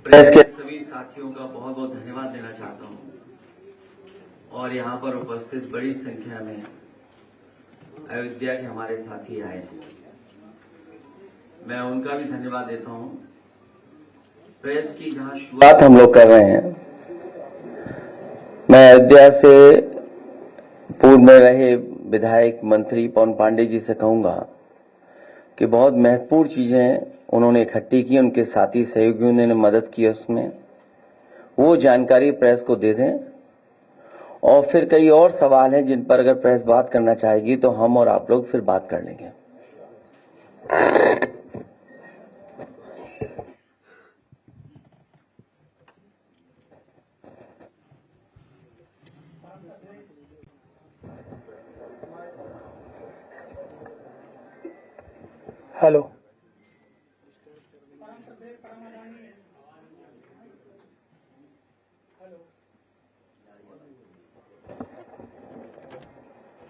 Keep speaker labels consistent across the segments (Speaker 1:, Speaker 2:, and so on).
Speaker 1: Press के सभी साथियों का बहुत बहुत धन्यवाद देना चाहता हूं और यहां पर उपस्थित बड़ी संख्या में अयोध्या के हमारे साथी आए हैं। मैं उनका भी धन्यवाद देता हूं। प्रेस की जहां शुरुआत हम लोग कर रहे हैं, मैं अयोध्या से पूर्व में रहे विधायक मंत्री पवन पांडे जी से कहूंगा कि बहुत महत्वपूर्ण चीजें उन्होंने इकट्ठी की, उनके साथी सहयोगियों ने मदद की उसमें, वो जानकारी प्रेस को दे दें। और फिर कई और सवाल हैं जिन पर अगर प्रेस बात करना चाहेगी तो हम और आप लोग फिर बात कर लेंगे।
Speaker 2: Hello,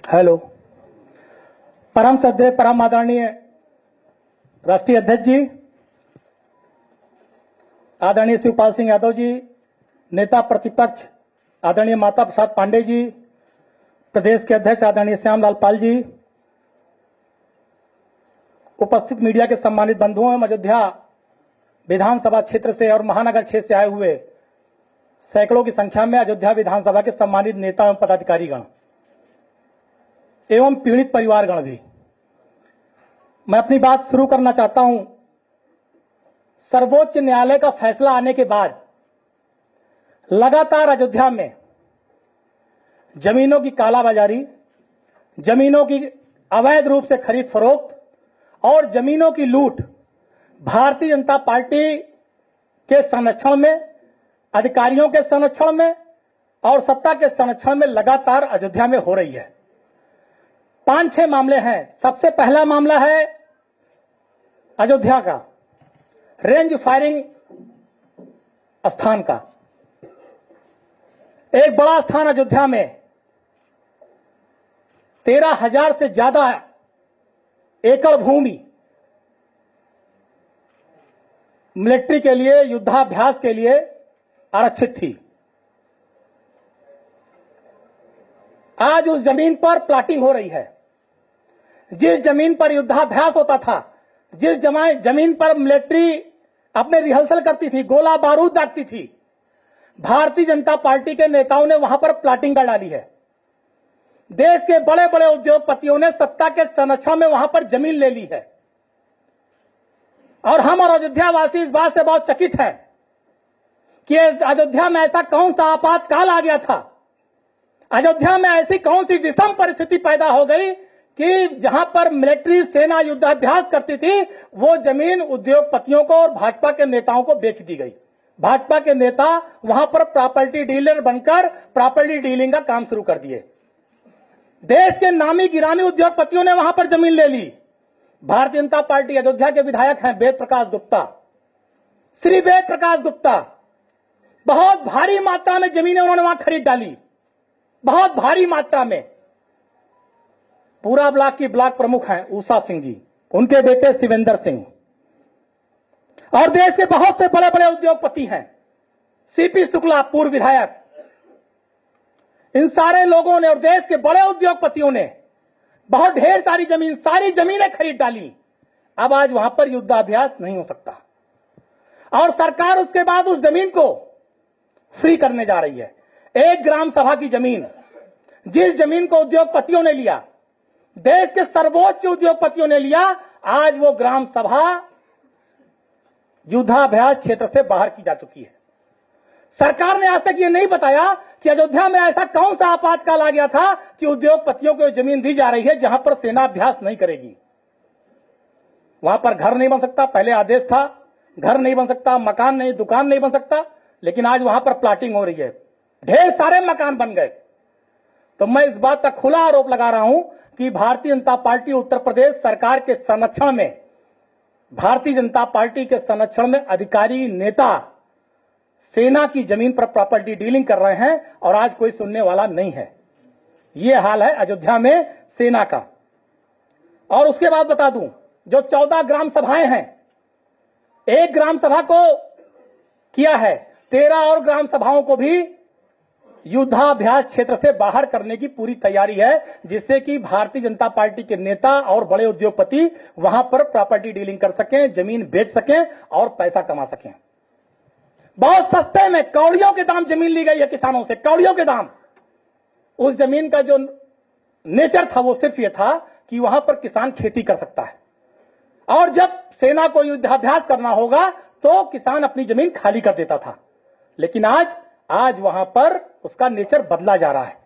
Speaker 2: hello. परम श्रद्धेय परम आदरणीय राष्ट्रीय अध्यक्ष जी, आदरणीय शिवपाल सिंह यादव जी, नेता प्रतिपक्ष आदरणीय माता प्रसाद पांडे जी, प्रदेश के अध्यक्ष आदरणीय श्यामलाल पाल जी, उपस्थित मीडिया के सम्मानित बंधुओं एवं अयोध्या विधानसभा क्षेत्र से और महानगर क्षेत्र से आए हुए सैकड़ों की संख्या में अयोध्या विधानसभा के सम्मानित नेता एवं पदाधिकारीगण एवं पीड़ित परिवारगण भी, मैं अपनी बात शुरू करना चाहता हूं। सर्वोच्च न्यायालय का फैसला आने के बाद लगातार अयोध्या में जमीनों की कालाबाजारी, जमीनों की अवैध रूप से खरीद फरोख्त और जमीनों की लूट भारतीय जनता पार्टी के संरक्षण में, अधिकारियों के संरक्षण में और सत्ता के संरक्षण में लगातार अयोध्या में हो रही है। 5-6 मामले हैं। सबसे पहला मामला है अयोध्या का रेंज फायरिंग स्थान का। एक बड़ा स्थान अयोध्या में 13,000 से ज्यादा एकड़ भूमि मिलिट्री के लिए, युद्धाभ्यास के लिए आरक्षित थी। आज उस जमीन पर प्लाटिंग हो रही है। जिस जमीन पर युद्धाभ्यास होता था, जिस जमीन पर मिलिट्री अपने रिहर्सल करती थी, गोला बारूद दागती थी, भारतीय जनता पार्टी के नेताओं ने वहां पर प्लाटिंग कर डाली है। देश के बड़े बड़े उद्योगपतियों ने सत्ता के संरक्षण में वहां पर जमीन ले ली है। और हम और अयोध्यावासी इस बात से बहुत चकित हैं कि अयोध्या में ऐसा कौन सा आपातकाल आ गया था, अयोध्या में ऐसी कौन सी विषम परिस्थिति पैदा हो गई कि जहां पर मिलिट्री सेना युद्धाभ्यास करती थी, वो जमीन उद्योगपतियों को और भाजपा के नेताओं को बेच दी गई। भाजपा के नेता वहां पर प्रॉपर्टी डीलर बनकर प्रॉपर्टी डीलिंग का काम शुरू कर दिए। देश के नामी गिरामी उद्योगपतियों ने वहां पर जमीन ले ली। भारतीय जनता पार्टी अयोध्या के विधायक हैं वेद प्रकाश गुप्ता, श्री वेद प्रकाश गुप्ता, बहुत भारी मात्रा में जमीनें उन्होंने वहां खरीद डाली, बहुत भारी मात्रा में। पूरा ब्लॉक की ब्लॉक प्रमुख हैं उषा सिंह जी, उनके बेटे शिवेंद्र सिंह, और देश के बहुत से बड़े बड़े उद्योगपति हैं, सीपी शुक्ला पूर्व विधायक। इन सारे लोगों ने और देश के बड़े उद्योगपतियों ने बहुत ढेर सारी सारी जमीनें खरीद डाली। अब आज वहां पर युद्धाभ्यास नहीं हो सकता और सरकार उसके बाद उस जमीन को फ्री करने जा रही है। एक ग्राम सभा की जमीन, जिस जमीन को उद्योगपतियों ने लिया, देश के सर्वोच्च उद्योगपतियों ने लिया, आज वो ग्राम सभा युद्धाभ्यास क्षेत्र से बाहर की जा चुकी है। सरकार ने आज तक ये नहीं बताया कि अयोध्या में ऐसा कौन सा आपातकाल आ गया था कि उद्योगपतियों को जमीन दी जा रही है जहां पर सेना अभ्यास नहीं करेगी। वहां पर घर नहीं बन सकता, पहले आदेश था घर नहीं बन सकता, मकान नहीं, दुकान नहीं बन सकता, लेकिन आज वहां पर प्लाटिंग हो रही है, ढेर सारे मकान बन गए। तो मैं इस बात का खुला आरोप लगा रहा हूं कि भारतीय जनता पार्टी उत्तर प्रदेश सरकार के संरक्षण में, भारतीय जनता पार्टी के संरक्षण में अधिकारी नेता सेना की जमीन पर प्रॉपर्टी डीलिंग कर रहे हैं और आज कोई सुनने वाला नहीं है। यह हाल है अयोध्या में सेना का। और उसके बाद बता दूं, जो 14 ग्राम सभाएं हैं, एक ग्राम सभा को किया है। 13 और ग्राम सभाओं को भी युद्धाभ्यास क्षेत्र से बाहर करने की पूरी तैयारी है, जिससे कि भारतीय जनता पार्टी के नेता और बड़े उद्योगपति वहां पर प्रॉपर्टी डीलिंग कर सकें, जमीन बेच सकें और पैसा कमा सकें। बहुत सस्ते में कौड़ियों के दाम जमीन ली गई है किसानों से, कौड़ियों के दाम। उस जमीन का जो नेचर था वो सिर्फ ये था कि वहां पर किसान खेती कर सकता है, और जब सेना को युद्धाभ्यास करना होगा तो किसान अपनी जमीन खाली कर देता था। लेकिन आज वहां पर उसका नेचर बदला जा रहा है।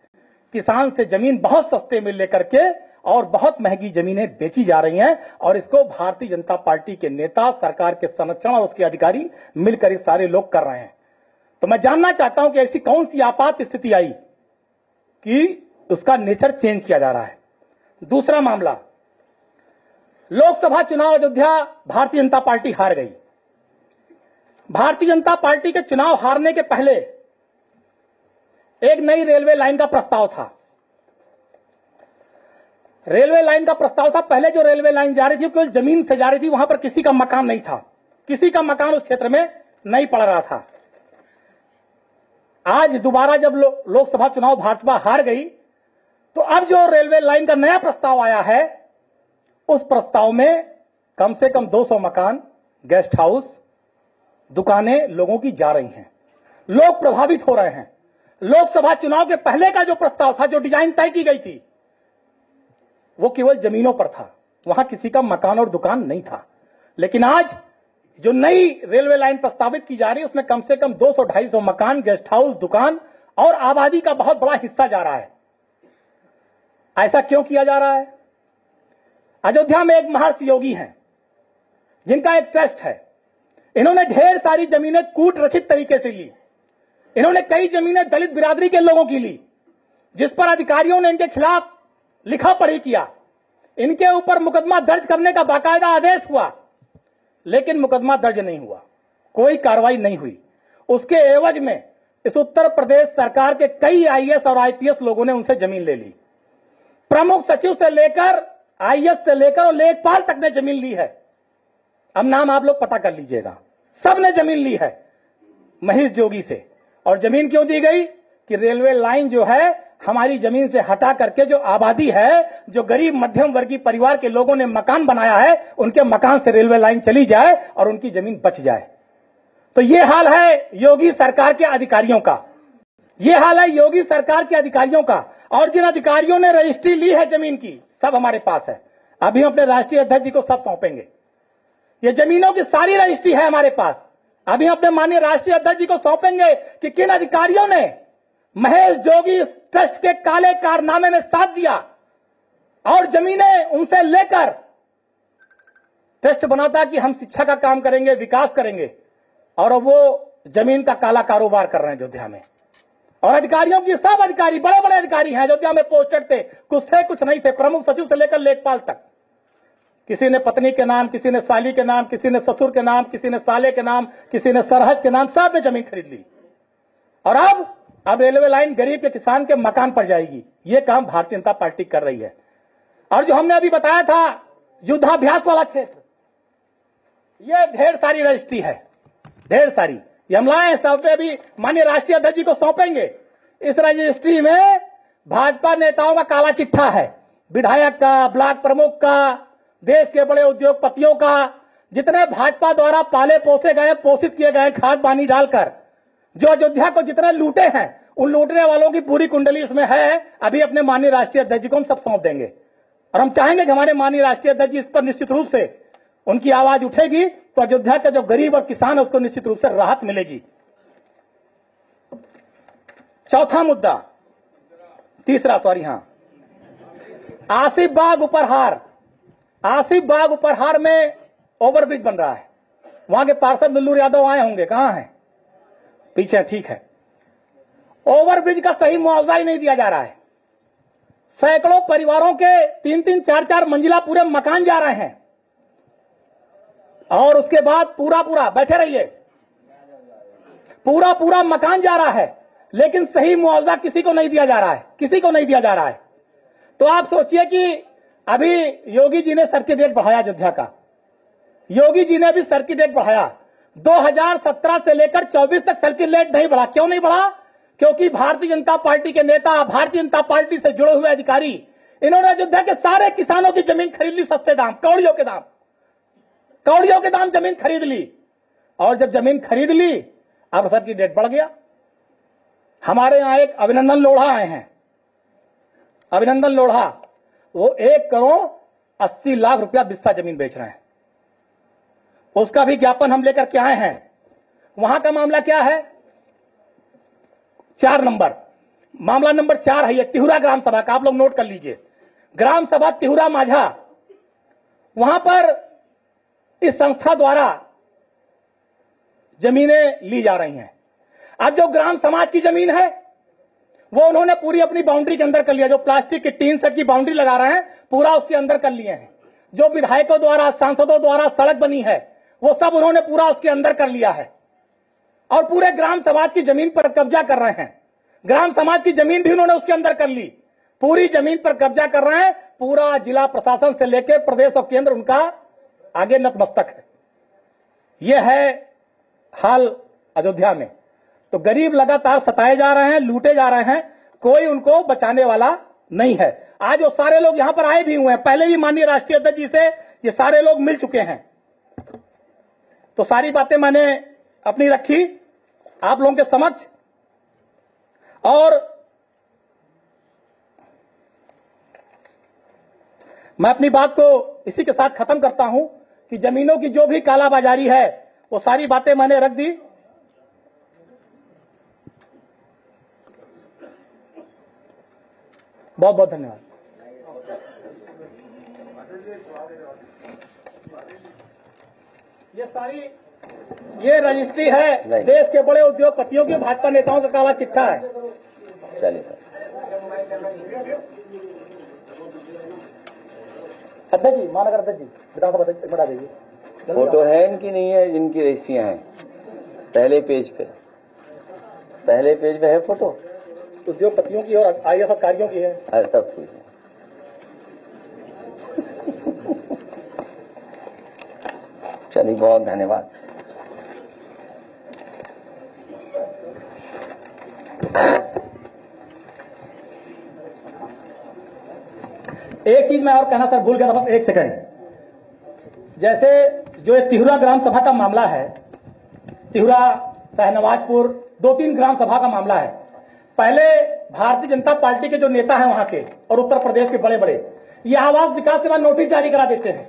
Speaker 2: किसान से जमीन बहुत सस्ते में लेकर के और बहुत महंगी जमीनें बेची जा रही हैं, और इसको भारतीय जनता पार्टी के नेता, सरकार के संरक्षण और उसके अधिकारी मिलकर ये सारे लोग कर रहे हैं। तो मैं जानना चाहता हूं कि ऐसी कौन सी आपात स्थिति आई कि उसका नेचर चेंज किया जा रहा है। दूसरा मामला, लोकसभा चुनाव अयोध्या भारतीय जनता पार्टी हार गई। भारतीय जनता पार्टी के चुनाव हारने के पहले एक नई रेलवे लाइन का प्रस्ताव था। रेलवे लाइन का प्रस्ताव था। पहले जो रेलवे लाइन जा रही थी केवल जमीन से जा रही थी, वहां पर किसी का मकान नहीं था, किसी का मकान उस क्षेत्र में नहीं पड़ रहा था। आज दोबारा जब लोकसभा चुनाव भाजपा हार गई, तो अब जो रेलवे लाइन का नया प्रस्ताव आया है, उस प्रस्ताव में कम से कम 200 मकान, गेस्ट हाउस, दुकानें लोगों की जा रही हैं। लोग प्रभावित हो रहे हैं। लोकसभा चुनाव के पहले का जो प्रस्ताव था, जो डिजाइन तय की गई थी, वो केवल जमीनों पर था, वहां किसी का मकान और दुकान नहीं था। लेकिन आज जो नई रेलवे लाइन प्रस्तावित की जा रही है, उसमें कम से कम 200-250 मकान, गेस्ट हाउस, दुकान और आबादी का बहुत बड़ा हिस्सा जा रहा है। ऐसा क्यों किया जा रहा है? अयोध्या में एक महर्षि योगी हैं, जिनका एक ट्रस्ट है। इन्होंने ढेर सारी जमीनें कूट रचित तरीके से ली। इन्होंने कई जमीनें दलित बिरादरी के लोगों की ली, जिस पर अधिकारियों ने इनके खिलाफ लिखा पढ़ी किया। इनके ऊपर मुकदमा दर्ज करने का बाकायदा आदेश हुआ, लेकिन मुकदमा दर्ज नहीं हुआ, कोई कार्रवाई नहीं हुई। उसके एवज में इस उत्तर प्रदेश सरकार के कई आईएएस और आईपीएस लोगों ने उनसे जमीन ले ली। प्रमुख सचिव से लेकर आईएएस से लेकर और लेखपाल तक ने जमीन ली है। अब नाम आप लोग पता कर लीजिएगा, सब ने जमीन ली है महेश जोगी से। और जमीन क्यों दी गई? कि रेलवे लाइन जो है हमारी जमीन से हटा करके जो आबादी है, जो गरीब मध्यम वर्गीय परिवार के लोगों ने मकान बनाया है, उनके मकान से रेलवे लाइन चली जाए और उनकी जमीन बच जाए। तो ये हाल है योगी सरकार के अधिकारियों का, ये हाल है योगी सरकार के अधिकारियों का। और जिन अधिकारियों ने रजिस्ट्री ली है जमीन की, सब हमारे पास है। अभी हम अपने राष्ट्रीय अध्यक्ष जी को सब सौंपेंगे। ये जमीनों की सारी रजिस्ट्री है हमारे पास। अभी अपने माननीय राष्ट्रीय अध्यक्ष जी को सौंपेंगे कि किन अधिकारियों ने महेश जोगी ट्रस्ट के काले कारनामे में साथ दिया और जमीनें उनसे लेकर ट्रस्ट बनाता कि हम शिक्षा का काम करेंगे, विकास करेंगे, और वो जमीन का काला कारोबार कर रहे हैं अयोध्या में। और अधिकारियों की सब अधिकारी, बड़े बड़े अधिकारी हैं अयोध्या में पोस्टेड थे, कुछ नहीं थे, प्रमुख सचिव से लेकर लेखपाल तक। किसी ने पत्नी के नाम, किसी ने साली के नाम, किसी ने ससुर के नाम, किसी ने साले के नाम, किसी ने सरहज के नाम, सब ने जमीन खरीद ली। और अब रेलवे लाइन गरीब के किसान के मकान पर जाएगी। ये काम भारतीय जनता पार्टी कर रही है। और जो हमने अभी बताया था युद्धाभ्यास वाला क्षेत्र, ये ढेर सारी रजिस्ट्री है, ढेर सारी। ये हम लाए हैं, सब पे अभी माननीय राष्ट्रीय अध्यक्ष जी को सौंपेंगे। इस रजिस्ट्री में भाजपा नेताओं का काला चिट्ठा है, विधायक का, ब्लॉक प्रमुख का, देश के बड़े उद्योगपतियों का, जितने भाजपा द्वारा पाले पोसे गए, पोषित किए गए, खाद पानी डालकर जो अयोध्या को जितने लूटे हैं, उन लूटने वालों की पूरी कुंडली इसमें है। अभी अपने माननीय राष्ट्रीय अध्यक्ष जी को हम सब सौंप देंगे। और हम चाहेंगे कि हमारे माननीय राष्ट्रीय अध्यक्ष जी इस पर निश्चित रूप से उनकी आवाज उठेगी, तो अयोध्या का जो गरीब और किसान है उसको निश्चित रूप से राहत मिलेगी। चौथा मुद्दा, तीसरा, आसिफ बाग उपरहार में ओवरब्रिज बन रहा है। वहां के पार्षद दुल्लू यादव आए होंगे, कहां हैं? पीछे, ठीक है। ओवरब्रिज का सही मुआवजा ही नहीं दिया जा रहा है। सैकड़ों परिवारों के 3-3, 4-4 मंजिला पूरे मकान जा रहे हैं, और उसके बाद पूरा बैठे रहिए, पूरा मकान जा रहा है, लेकिन सही मुआवजा किसी को नहीं दिया जा रहा है, किसी को नहीं दिया जा रहा है। तो आप सोचिए कि अभी योगी जी ने सर्किट रेट बढ़ाया अयोध्या का, योगी जी ने भी सर्किट रेट बढ़ाया। 2017 से लेकर 24 तक सर्किल रेट नहीं बढ़ा। क्यों नहीं बढ़ा? क्योंकि भारतीय जनता पार्टी के नेता, भारतीय जनता पार्टी से जुड़े हुए अधिकारी, इन्होंने अयोध्या के सारे किसानों की जमीन खरीद ली सस्ते दाम, कौड़ियों के दाम जमीन खरीद ली। और जब जमीन खरीद ली, अब सर्किल रेट बढ़ गया। हमारे यहां एक अभिनंदन लोढ़ा आए हैं, अभिनंदन लोढ़ा, वो 1,80,00,000 रुपया बिस्सा जमीन बेच रहे हैं। उसका भी ज्ञापन हम लेकर के आए हैं। वहां का मामला क्या है? 4 नंबर, मामला नंबर 4 है ये तिहुरा ग्राम सभा का, आप लोग नोट कर लीजिए। ग्राम सभा तिहुरा माझा, वहां पर इस संस्था द्वारा जमीनें ली जा रही हैं। अब जो ग्राम समाज की जमीन है वो उन्होंने पूरी अपनी बाउंड्री के अंदर कर लिया। जो प्लास्टिक की टीन सेट की बाउंड्री लगा रहे हैं, पूरा उसके अंदर कर लिए हैं। जो विधायकों द्वारा, सांसदों द्वारा सड़क बनी है, वो सब उन्होंने पूरा उसके अंदर कर लिया है और पूरे ग्राम समाज की जमीन पर कब्जा कर रहे हैं। ग्राम समाज की जमीन भी उन्होंने उसके अंदर कर ली, पूरी जमीन पर कब्जा कर रहे हैं। पूरा जिला प्रशासन से लेकर प्रदेश और केंद्र उनका आगे नतमस्तक है। यह है हाल अयोध्या में। तो गरीब लगातार सताए जा रहे हैं, लूटे जा रहे हैं, कोई उनको बचाने वाला नहीं है। आज वो सारे लोग यहां पर आए भी हुए हैं, पहले भी माननीय राष्ट्रीय अध्यक्ष जी से ये सारे लोग मिल चुके हैं। तो सारी बातें मैंने अपनी रखी आप लोगों के समक्ष, और मैं अपनी बात को इसी के साथ खत्म करता हूं कि जमीनों की जो भी कालाबाजारी है वो सारी बातें मैंने रख दी। बहुत बहुत धन्यवाद। ये रजिस्ट्री है देश के बड़े उद्योगपतियों की, भाजपा नेताओं का काला चिट्ठा है।
Speaker 1: चलिए
Speaker 2: अध्यक्ष जी, महानगर अध्यक्ष जी, विधानसभा अध्यक्ष बता दीजिए।
Speaker 1: फोटो है इनकी, नहीं है जिनकी रजिस्ट्रियां हैं? पहले पेज पे है फोटो,
Speaker 2: उद्योगपतियों की और आईएएस अधिकारियों की है।
Speaker 1: अरे तब ठीक है। चलिए, बहुत धन्यवाद।
Speaker 2: एक चीज मैं और कहना सर भूल गया था, बस एक सेकंड। जैसे जो एक तिहुरा ग्राम सभा का मामला है, तिहुरा, सहनवाजपुर, 2-3 ग्राम सभा का मामला है। पहले भारतीय जनता पार्टी के जो नेता हैं वहां के और उत्तर प्रदेश के बड़े बड़े, ये आवास विकास सेवा नोटिस जारी करा देते हैं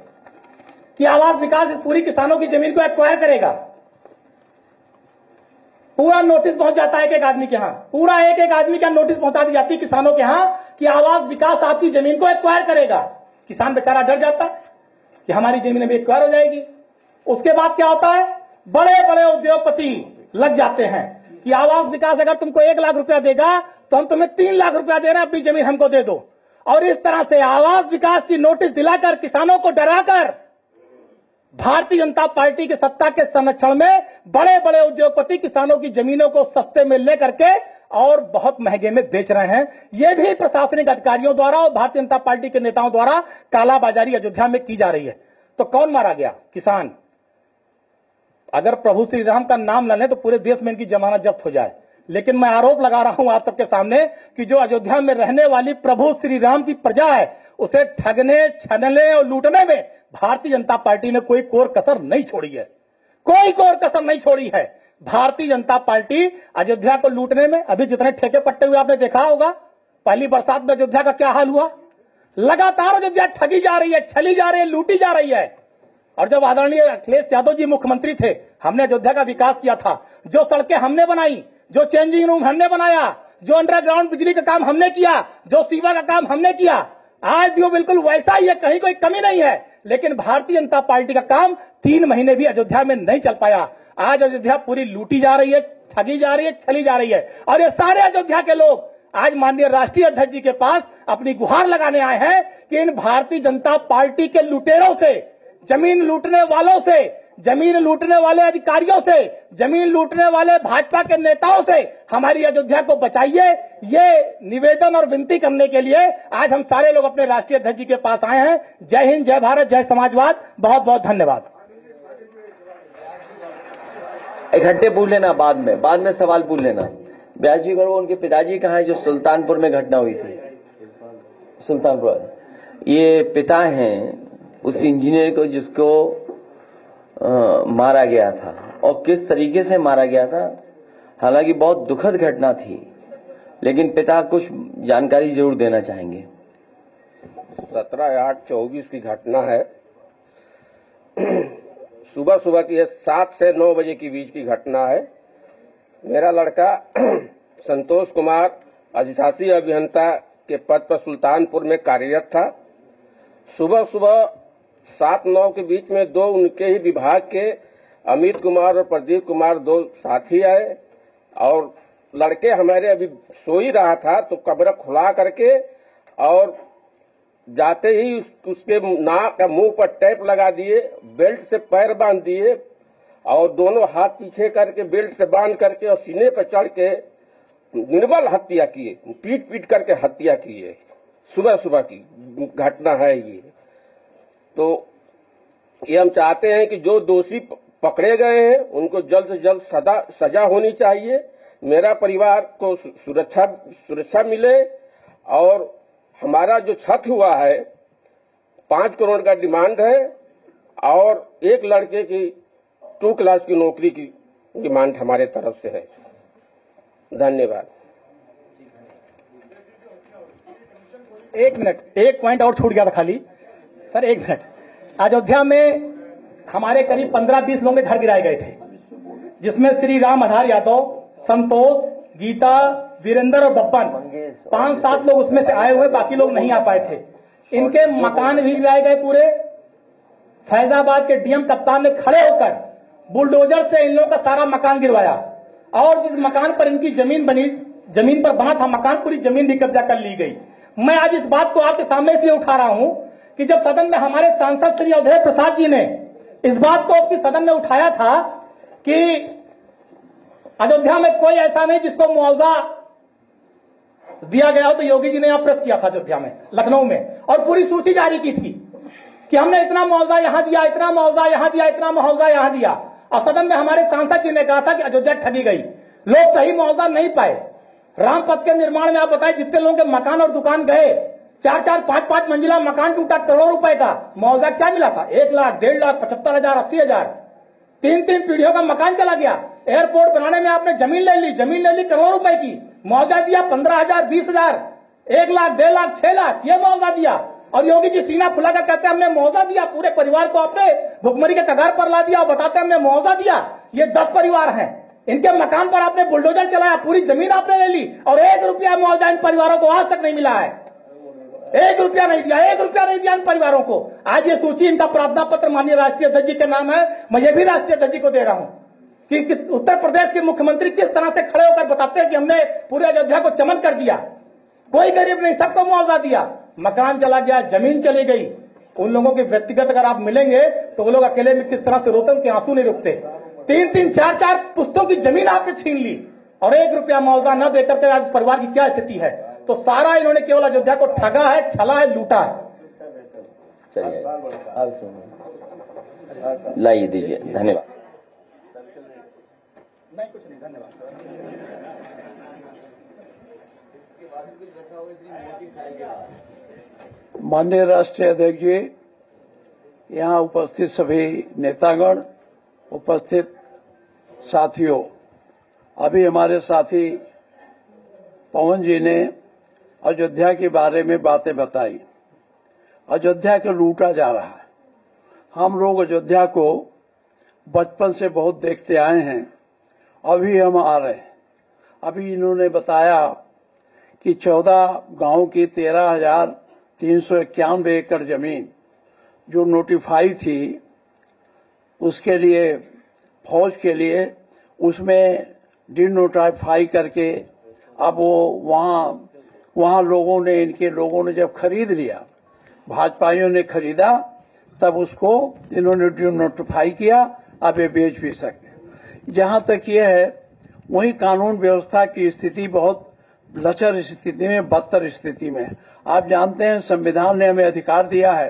Speaker 2: कि आवास विकास पूरी किसानों की जमीन को एक्वायर करेगा। पूरा नोटिस पहुंच जाता है एक एक आदमी के यहां, पूरा एक एक आदमी के नोटिस पहुंचा दी जाती है किसानों के यहां कि आवास विकास आपकी जमीन को एक्वायर करेगा। किसान बेचारा डर जाता है कि हमारी जमीन भी एक्वायर हो जाएगी। उसके बाद क्या होता है, बड़े बड़े उद्योगपति लग जाते हैं कि आवास विकास अगर तुमको 1 लाख रुपया देगा तो हम तुम्हें 3 लाख रुपया दे रहे हैं, अपनी जमीन हमको दे दो। और इस तरह से आवास विकास की नोटिस दिलाकर किसानों को डराकर भारतीय जनता पार्टी के सत्ता के संरक्षण में बड़े बड़े उद्योगपति किसानों की जमीनों को सस्ते में लेकर के और बहुत महंगे में बेच रहे हैं। यह भी प्रशासनिक अधिकारियों द्वारा और भारतीय जनता पार्टी के नेताओं द्वारा कालाबाजारी अयोध्या में की जा रही है। तो कौन मारा गया? किसान। अगर प्रभु श्री राम का नाम न ले तो पूरे देश में इनकी जमानत जब्त हो जाए। लेकिन मैं आरोप लगा रहा हूं आप सबके सामने कि जो अयोध्या में रहने वाली प्रभु श्री राम की प्रजा है, उसे ठगने, छलने और लूटने में भारतीय जनता पार्टी ने कोई कोर कसर नहीं छोड़ी है, कोई कोर कसर नहीं छोड़ी है। भारतीय जनता पार्टी अयोध्या को लूटने में, अभी जितने ठेके पट्टे हुए आपने देखा होगा, पहली बरसात में अयोध्या का क्या हाल हुआ। लगातार अयोध्या ठगी जा रही है, छली जा रही है, लूटी जा रही है। और जब आदरणीय अखिलेश यादव जी मुख्यमंत्री थे, हमने अयोध्या का विकास किया था। जो सड़कें हमने बनाई, जो चेंजिंग रूम हमने बनाया, जो अंडरग्राउंड बिजली का काम हमने किया, जो सीवर का काम हमने किया, आज भी वो बिल्कुल वैसा ही है, कहीं कोई कमी नहीं है। लेकिन भारतीय जनता पार्टी का काम 3 महीने भी अयोध्या में नहीं चल पाया। आज अयोध्या पूरी लूटी जा रही है, ठगी जा रही है, छली जा रही है। और ये सारे अयोध्या के लोग आज माननीय राष्ट्रीय अध्यक्ष जी के पास अपनी गुहार लगाने आए हैं कि इन भारतीय जनता पार्टी के लुटेरों से, जमीन लूटने वालों से, जमीन लूटने वाले अधिकारियों से, जमीन लूटने वाले भाजपा के नेताओं से हमारी अयोध्या को बचाइए। ये निवेदन और विनती करने के लिए आज हम सारे लोग अपने राष्ट्रीय अध्यक्ष जी के पास आए हैं। जय हिंद, जय भारत, जय समाजवाद। बहुत बहुत धन्यवाद।
Speaker 1: इकट्ठे पूछ लेना, बाद में सवाल पूछ लेना। व्यास जी को उनके पिताजी कहाँ है जो सुल्तानपुर में घटना हुई थी? सुल्तानपुर। ये पिता हैं उस इंजीनियर को जिसको मारा गया था, और किस तरीके से मारा गया था। हालांकि बहुत दुखद घटना थी, लेकिन पिता कुछ जानकारी जरूर देना चाहेंगे।
Speaker 3: 17/8/24 की घटना है। सुबह की है, 7 से 9 बजे के बीच की घटना है। मेरा लड़का संतोष कुमार अधिशासी अभियंता के पद पर सुल्तानपुर में कार्यरत था। सुबह 7-9 के बीच में दो उनके ही विभाग के अमित कुमार और प्रदीप कुमार, दो साथी आए, और लड़के हमारे अभी सो ही रहा था तो कमरा खुला करके और जाते ही उसके नाक या मुंह पर टेप लगा दिए, बेल्ट से पैर बांध दिए और दोनों हाथ पीछे करके बेल्ट से बांध करके और सीने पर चढ़ के निर्बल हत्या किए, पीट करके हत्या की है। सुबह की घटना है ये। तो ये हम चाहते हैं कि जो दोषी पकड़े गए हैं उनको जल्द से जल्द सजा होनी चाहिए। मेरा परिवार को सुरक्षा मिले, और हमारा जो छत हुआ है 5 करोड़ का डिमांड है, और एक लड़के की 2 क्लास की नौकरी की डिमांड हमारे तरफ से है। धन्यवाद।
Speaker 2: एक मिनट, एक पॉइंट और छूट गया था खाली सर, 1 मिनट। अयोध्या में हमारे करीब 15-20 लोगों के घर गिराए गए थे, जिसमें श्री राम आधार यादव, संतोष, गीता, वीरेंद्र और बब्बन, 5-7 लोग उसमें से आए हुए, बाकी लोग नहीं आ पाए थे। इनके मकान भी गिराए गए पूरे। फैजाबाद के डीएम कप्तान ने खड़े होकर बुलडोजर से इन लोगों का सारा मकान गिरवाया, और जिस मकान पर इनकी जमीन पर बना था मकान, पूरी जमीन भी कब्जा कर ली गई। मैं आज इस बात को आपके सामने इसलिए उठा रहा हूं कि जब सदन में हमारे सांसद श्री अवधेश प्रसाद जी ने इस बात को आपकी सदन में उठाया था कि अयोध्या में कोई ऐसा नहीं जिसको मुआवजा दिया गया हो, तो योगी जी ने यहां प्रेस किया था अयोध्या में, लखनऊ में, और पूरी सूची जारी की थी कि हमने इतना मुआवजा यहां दिया, इतना मुआवजा यहां दिया, इतना मुआवजा यहां दिया। और सदन में हमारे सांसद जी ने कहा था कि अयोध्या ठगी गई, लोग सही मुआवजा नहीं पाए। रामपथ के निर्माण में आप बताएं, जितने लोगों के मकान और दुकान गए, 4-4, 5-5 मंजिला मकान टूटा, करोड़ों रुपए का मुआवजा क्या मिला था? 1 लाख, 1.5 लाख, 75,000, 80,000, 3-3 पीढ़ियों का मकान चला गया। एयरपोर्ट बनाने में आपने जमीन ले ली करोड़ों रुपए की, मुआवजा दिया 15,000, 20,000, 1 लाख, 1.5 लाख, 6 लाख, ये मुआवजा दिया। और योगी जी सीना फुलाकर कहते हैं हमने मुआवजा दिया, पूरे परिवार को आपने भुखमरी के कगार पर ला दिया और बताते हैं हमने मुआवजा दिया। ये 10 परिवार हैं, इनके मकान पर आपने बुलडोजर चलाया, पूरी जमीन आपने ले ली, और 1 रुपया मुआवजा इन परिवारों को आज तक नहीं मिला है। 1 रुपया नहीं दिया, 1 रुपया नहीं दिया इन परिवारों को। आज ये सूची इनका प्रार्थना पत्र माननीय राष्ट्रीय अध्यक्ष जी के नाम है, मैं ये भी राष्ट्रीय अध्यक्ष जी को दे रहा हूं कि उत्तर प्रदेश के मुख्यमंत्री किस तरह से खड़े होकर बताते हैं कि हमने पूरे अयोध्या को चमन कर दिया, कोई गरीब नहीं, सबको मुआवजा दिया। मकान चला गया, जमीन चली गई। उन लोगों के व्यक्तिगत अगर आप मिलेंगे तो वो लोग अकेले में किस तरह से रोते, उनके आंसू नहीं रुकते। 3-3, 4-4 पुस्तों की जमीन आपने छीन ली, और 1 रुपया मुआवजा न देकर के आज परिवार की क्या स्थिति है। तो सारा इन्होंने केवल अयोध्या को ठगा है, छला है, लूटा है।
Speaker 1: चलिए आप सुनिए, लाइए दीजिए। धन्यवाद।
Speaker 2: नहीं, कुछ नहीं, धन्यवाद।
Speaker 4: माननीय राष्ट्रीय अध्यक्ष जी, यहाँ उपस्थित सभी नेतागण, उपस्थित साथियों, अभी हमारे साथी पवन जी ने अयोध्या के बारे में बातें बताई। अयोध्या को लूटा जा रहा है। हम लोग अयोध्या को बचपन से बहुत देखते आए हैं, अभी हम आ रहे हैं। अभी इन्होंने बताया कि 14 गांव की 13,391 एकड़ जमीन जो नोटिफाई थी उसके लिए, फौज के लिए, उसमें डिनोटिफाई करके अब वो वहां लोगों ने, इनके लोगों ने जब खरीद लिया, भाजपाइयों ने खरीदा, तब उसको इन्होंने डिनोटिफाई किया, अब ये बेच भी सकते। जहां तक ये है, वही कानून व्यवस्था की स्थिति बहुत लचर स्थिति में, बदतर स्थिति में। आप जानते हैं संविधान ने हमें अधिकार दिया है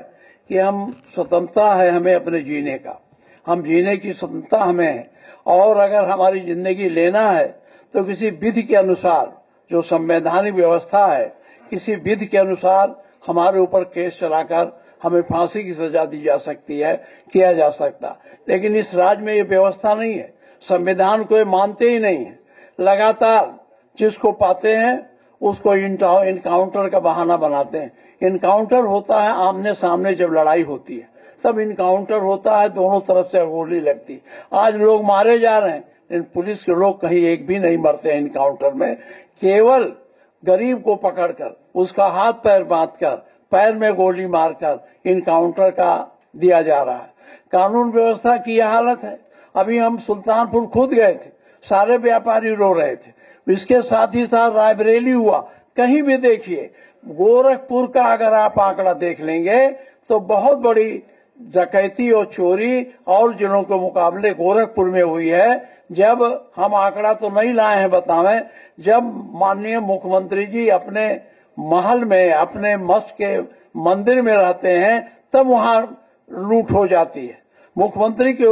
Speaker 4: कि हम स्वतंत्रता है हमें अपने जीने का, हम जीने की स्वतंत्रता हमें है, और अगर हमारी जिंदगी लेना है तो किसी विधि के अनुसार, जो संवैधानिक व्यवस्था है, किसी विधि के अनुसार हमारे ऊपर केस चलाकर हमें फांसी की सजा दी जा सकती है, किया जा सकता। लेकिन इस राज्य में ये व्यवस्था नहीं है, संविधान को ये मानते ही नहीं है। लगातार जिसको पाते हैं उसको इनकाउंटर का बहाना बनाते हैं। इनकाउंटर होता है आमने सामने, जब लड़ाई होती है तब इनकाउंटर होता है, दोनों तरफ से गोली लगती। आज लोग मारे जा रहे हैं, लेकिन पुलिस के लोग कहीं एक भी नहीं मरते हैं इनकाउंटर में। केवल गरीब को पकड़कर उसका हाथ पैर बांधकर पैर में गोली मारकर इनकाउंटर का दिया जा रहा है। कानून व्यवस्था की यह हालत है। अभी हम सुल्तानपुर खुद गए थे, सारे व्यापारी रो रहे थे। इसके साथ ही साथ रायबरेली हुआ। कहीं भी देखिए, गोरखपुर का अगर आप आंकड़ा देख लेंगे तो बहुत बड़ी डकैती और चोरी और जिलों के मुकाबले गोरखपुर में हुई है। जब हम आंकड़ा तो नहीं लाए हैं बतावें, जब माननीय मुख्यमंत्री जी अपने महल में, अपने मस्जिद के मंदिर में रहते हैं, तब वहां लूट हो जाती है। मुख्यमंत्री की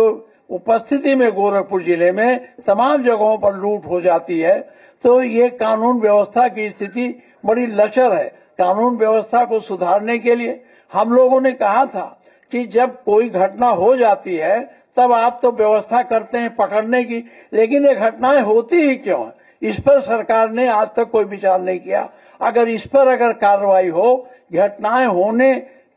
Speaker 4: उपस्थिति में गोरखपुर जिले में तमाम जगहों पर लूट हो जाती है। तो ये कानून व्यवस्था की स्थिति बड़ी लचर है। कानून व्यवस्था को सुधारने के लिए हम लोगों ने कहा था कि जब कोई घटना हो जाती है तब आप तो व्यवस्था करते हैं पकड़ने की, लेकिन ये घटनाएं होती ही क्यों है, इस पर सरकार ने आज तक कोई विचार नहीं किया। अगर इस पर अगर कार्रवाई हो, घटनाएं होने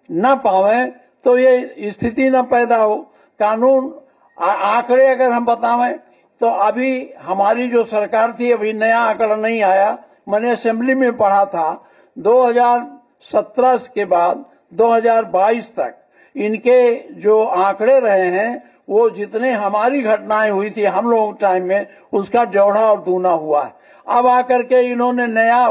Speaker 4: न पावे तो ये स्थिति न पैदा हो। कानून आंकड़े अगर हम बतावें तो अभी हमारी जो सरकार थी, अभी नया आंकड़ा नहीं आया, मैंने असेंबली में पढ़ा था, 2017 के बाद 2022 तक इनके जो आंकड़े रहे हैं वो जितने हमारी घटनाएं हुई थी हम लोगों के टाइम में, उसका चौड़ा और दूना हुआ है। अब आकर के इन्होंने नया,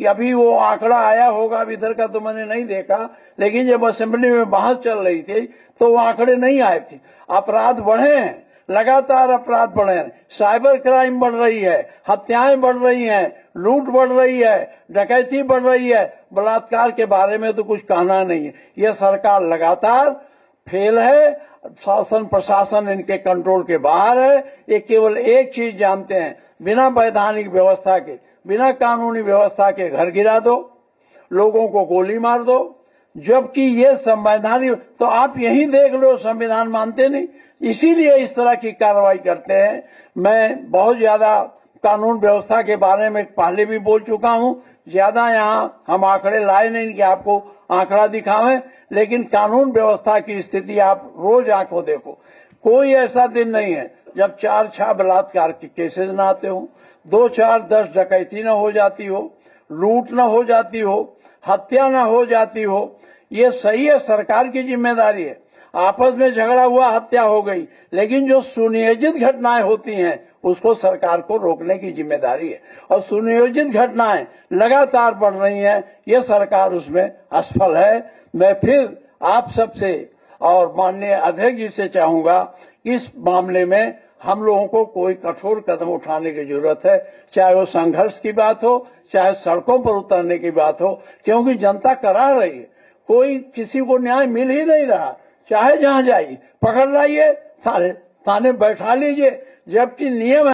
Speaker 4: अभी वो आंकड़ा आया होगा, अभी इधर का तो मैंने नहीं देखा, लेकिन जब असेंबली में बहस चल रही थी तो वो आंकड़े नहीं आए थे। अपराध बढ़े हैं, लगातार अपराध बढ़े हैं, साइबर क्राइम बढ़ रही है, हत्याएं बढ़ रही हैं, लूट बढ़ रही है, डकैती बढ़ रही है, बलात्कार के बारे में तो कुछ कहना नहीं है। यह सरकार लगातार फेल है, शासन प्रशासन इनके कंट्रोल के बाहर है। ये केवल एक चीज जानते हैं, बिना वैधानिक व्यवस्था के, बिना कानूनी व्यवस्था के घर गिरा दो, लोगों को गोली मार दो। जबकि ये संवैधानिक, तो आप यही देख लो, संविधान मानते नहीं, इसीलिए इस तरह की कार्रवाई करते हैं। मैं बहुत ज्यादा कानून व्यवस्था के बारे में पहले भी बोल चुका हूं, ज्यादा यहाँ हम आंकड़े लाए नहीं कि आपको आंकड़ा दिखावें, लेकिन कानून व्यवस्था की स्थिति आप रोज आंखों देखो। कोई ऐसा दिन नहीं है जब 4-6 बलात्कार के केसेस न आते हो, 2-4-10 डकैती न हो जाती हो, लूट न हो जाती हो, हत्या न हो जाती हो। ये सही है, सरकार की जिम्मेदारी है। आपस में झगड़ा हुआ, हत्या हो गई, लेकिन जो सुनियोजित घटनाएं होती हैं उसको सरकार को रोकने की जिम्मेदारी है। और सुनियोजित घटनाएं लगातार बढ़ रही हैं, ये सरकार उसमें असफल है। मैं फिर आप सबसे और माननीय अध्यक्ष जी से चाहूंगा कि इस मामले में हम लोगों को कोई कठोर कदम उठाने की जरूरत है, चाहे वो संघर्ष की बात हो, चाहे सड़कों पर उतरने की बात हो, क्योंकि जनता करा रही है। कोई किसी को न्याय मिल ही नहीं रहा। चाहे जहां जाइए, पकड़ लाइए, थाने बैठा लीजिए, जबकि नियम है